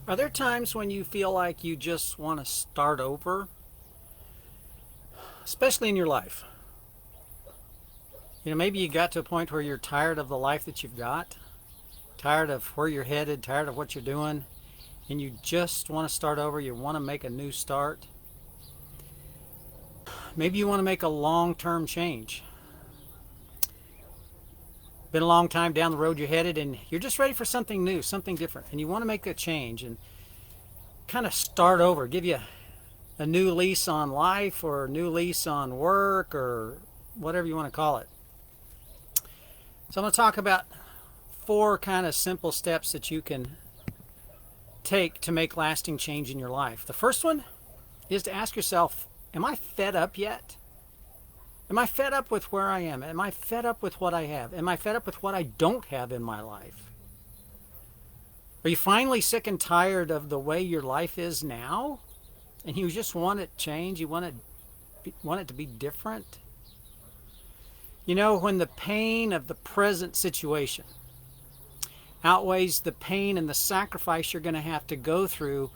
Are there times when you feel like you just want to start over, especially in your life? Maybe you got to a point where you're tired of the life that you've got, tired of where you're headed, tired of what you're doing, and you just want to start over. You want to make a new start. Maybe you want to make a long-term change. Been a long time down the road you're headed, and you're just ready for something new, something different, and you want to make a change and kind of start over, give you a new lease on life or a new lease on work or whatever you want to call it. So I'm going to talk about 4 kind of simple steps that you can take to make lasting change in your life. The first one is to ask yourself, am I fed up yet? Am I fed up with where I am? Am I fed up with what I have? Am I fed up with what I don't have in my life? Are you finally sick and tired of the way your life is now? And you just want it changed? You want it to be different? When the pain of the present situation outweighs the pain and the sacrifice you're going to have to go through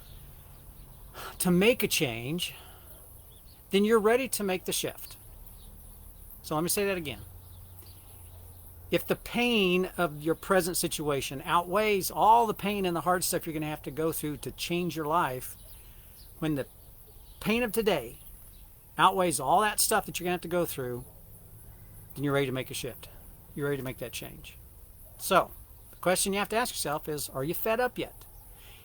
to make a change, then you're ready to make the shift. So let me say that again. If the pain of your present situation outweighs all the pain and the hard stuff you're going to have to go through to change your life, when the pain of today outweighs all that stuff that you're going to have to go through, then you're ready to make a shift. You're ready to make that change. So, the question you have to ask yourself is, are you fed up yet?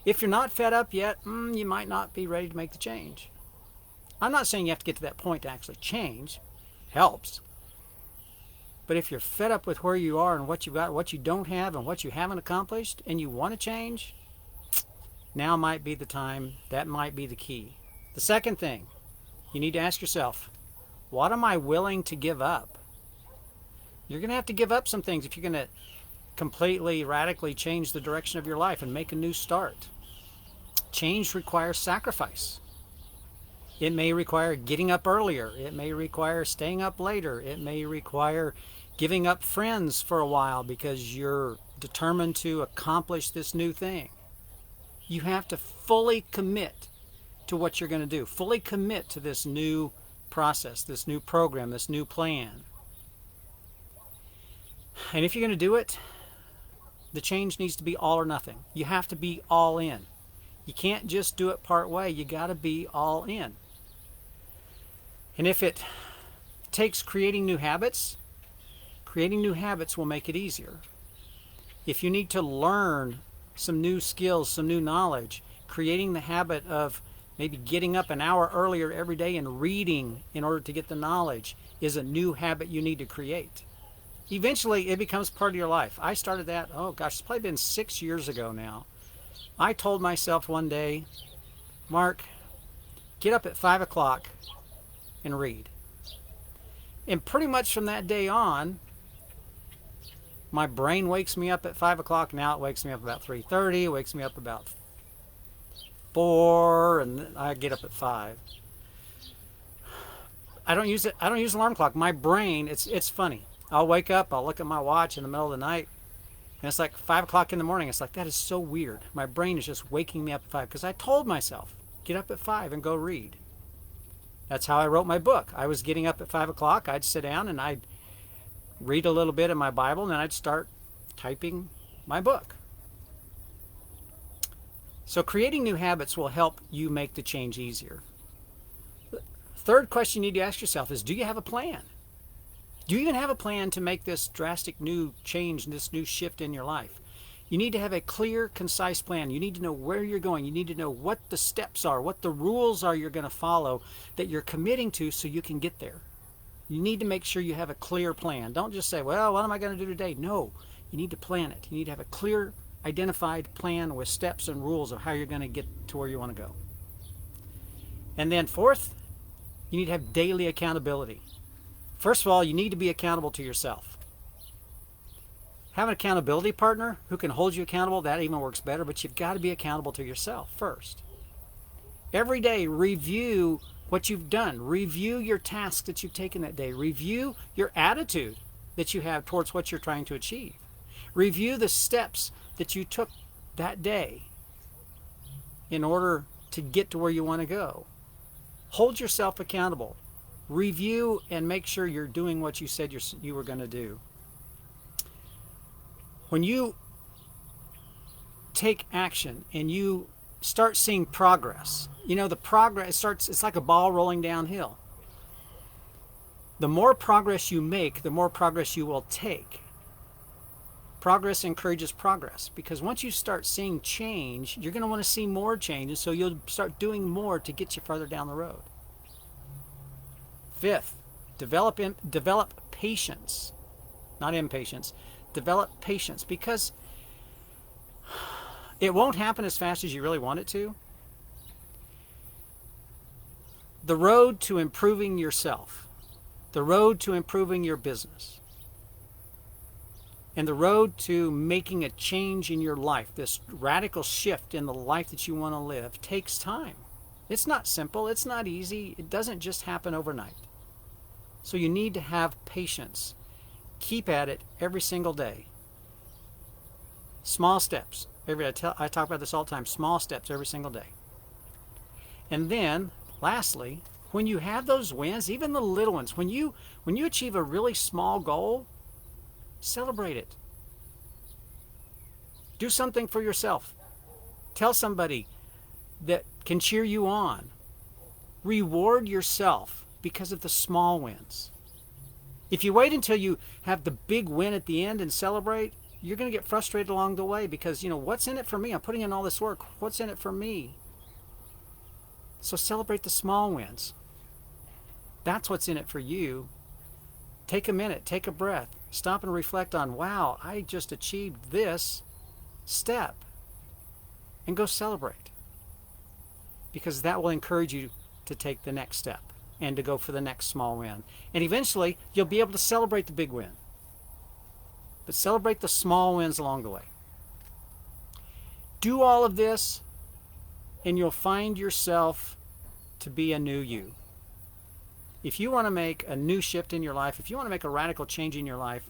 If you're not fed up yet, you might not be ready to make the change. I'm not saying you have to get to that point to actually change. It helps. But if you're fed up with where you are and what you've got, what you don't have, and what you haven't accomplished, and you want to change, now might be the time. That might be the key. The second thing, you need to ask yourself, what am I willing to give up? You're going to have to give up some things if you're going to completely, radically change the direction of your life and make a new start. Change requires sacrifice. It may require getting up earlier. It may require staying up later. It may require giving up friends for a while because you're determined to accomplish this new thing. You have to fully commit to what you're going to do. Fully commit to this new process, this new program, this new plan. And if you're going to do it, the change needs to be all or nothing. You have to be all in. You can't just do it part way. You got to be all in. And if it takes creating new habits will make it easier. If you need to learn some new skills, some new knowledge, creating the habit of maybe getting up an hour earlier every day and reading in order to get the knowledge is a new habit you need to create. Eventually, it becomes part of your life. I started that, it's probably been 6 years ago now. I told myself one day, Mark, get up at 5 o'clock and read. And pretty much from that day on, my brain wakes me up at 5 o'clock. Now it wakes me up about 3:30. It wakes me up about 4, and I get up at 5. I don't use an alarm clock. My brain, it's funny. I'll wake up, I'll look at my watch in the middle of the night, and it's like 5 o'clock in the morning. It's like, that is so weird. My brain is just waking me up at 5 because I told myself, get up at 5 and go read. That's how I wrote my book. I was getting up at 5 o'clock. I'd sit down and I'd read a little bit of my Bible, and then I'd start typing my book. So creating new habits will help you make the change easier. The third question you need to ask yourself is, do you have a plan? Do you even have a plan to make this drastic new change, this new shift in your life? You need to have a clear, concise plan. You need to know where you're going. You need to know what the steps are, what the rules are you're going to follow that you're committing to so you can get there. You need to make sure you have a clear plan. Don't just say, well, what am I going to do today? No, you need to plan it. You need to have a clear, identified plan with steps and rules of how you're going to get to where you want to go. And then fourth, you need to have daily accountability. First of all, you need to be accountable to yourself. Have an accountability partner who can hold you accountable. That even works better, but you've got to be accountable to yourself first. Every day, review what you've done. Review your tasks that you've taken that day. Review your attitude that you have towards what you're trying to achieve. Review the steps that you took that day. in order to get to where you want to go. Hold yourself accountable. Review and make sure you're doing what you said you were going to do. When you take action and you start seeing progress, the progress starts, it's like a ball rolling downhill. The more progress you make, the more progress you will take. Progress encourages progress, because once you start seeing change, you're going to want to see more change, and so you'll start doing more to get you further down the road. Fifth, develop patience, not impatience. Develop patience, because it won't happen as fast as you really want it to. The road to improving yourself, the road to improving your business, and the road to making a change in your life, this radical shift in the life that you want to live, takes time. It's not simple. It's not easy. It doesn't just happen overnight. So you need to have patience. Keep at it every single day. Small steps. I talk about this all the time. Small steps every single day. And then, lastly, when you have those wins, even the little ones, when you achieve a really small goal, celebrate it. Do something for yourself. Tell somebody that can cheer you on. Reward yourself because of the small wins. If you wait until you have the big win at the end and celebrate, you're going to get frustrated along the way, because, what's in it for me? I'm putting in all this work. What's in it for me? So celebrate the small wins. That's what's in it for you. Take a minute, take a breath, stop and reflect on, wow, I just achieved this step, and go celebrate. Because that will encourage you to take the next step and to go for the next small win. And eventually, you'll be able to celebrate the big win. But celebrate the small wins along the way. Do all of this, and you'll find yourself to be a new you. If you want to make a new shift in your life, if you want to make a radical change in your life,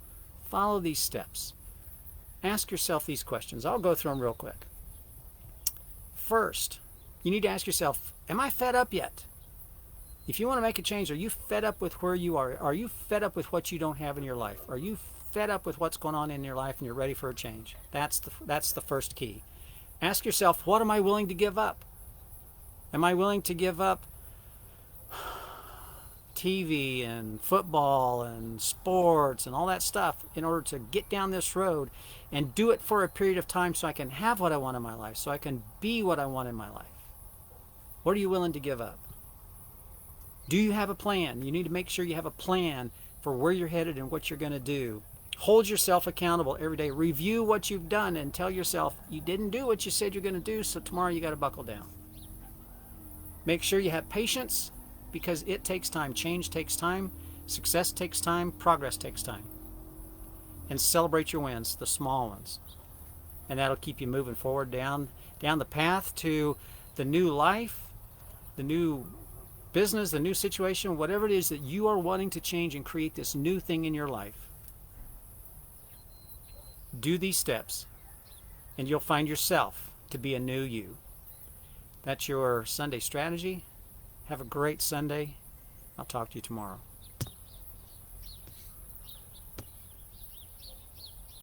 follow these steps. Ask yourself these questions. I'll go through them real quick. First, you need to ask yourself, am I fed up yet? If you want to make a change, are you fed up with where you are? Are you fed up with what you don't have in your life? Are you fed up with what's going on in your life and you're ready for a change? That's the first key. Ask yourself, what am I willing to give up? Am I willing to give up TV and football and sports and all that stuff in order to get down this road and do it for a period of time so I can have what I want in my life, so I can be what I want in my life? What are you willing to give up? Do you have a plan? You need to make sure you have a plan for where you're headed and what you're going to do. Hold yourself accountable every day. Review what you've done and tell yourself you didn't do what you said you're going to do, so tomorrow you got to buckle down. Make sure you have patience, because it takes time. Change takes time. Success takes time. Progress takes time. And celebrate your wins, the small ones. And that'll keep you moving forward down the path to the new life, the new business, the new situation, whatever it is that you are wanting to change and create this new thing in your life. Do these steps, and you'll find yourself to be a new you. That's your Sunday strategy. Have a great Sunday. I'll talk to you tomorrow.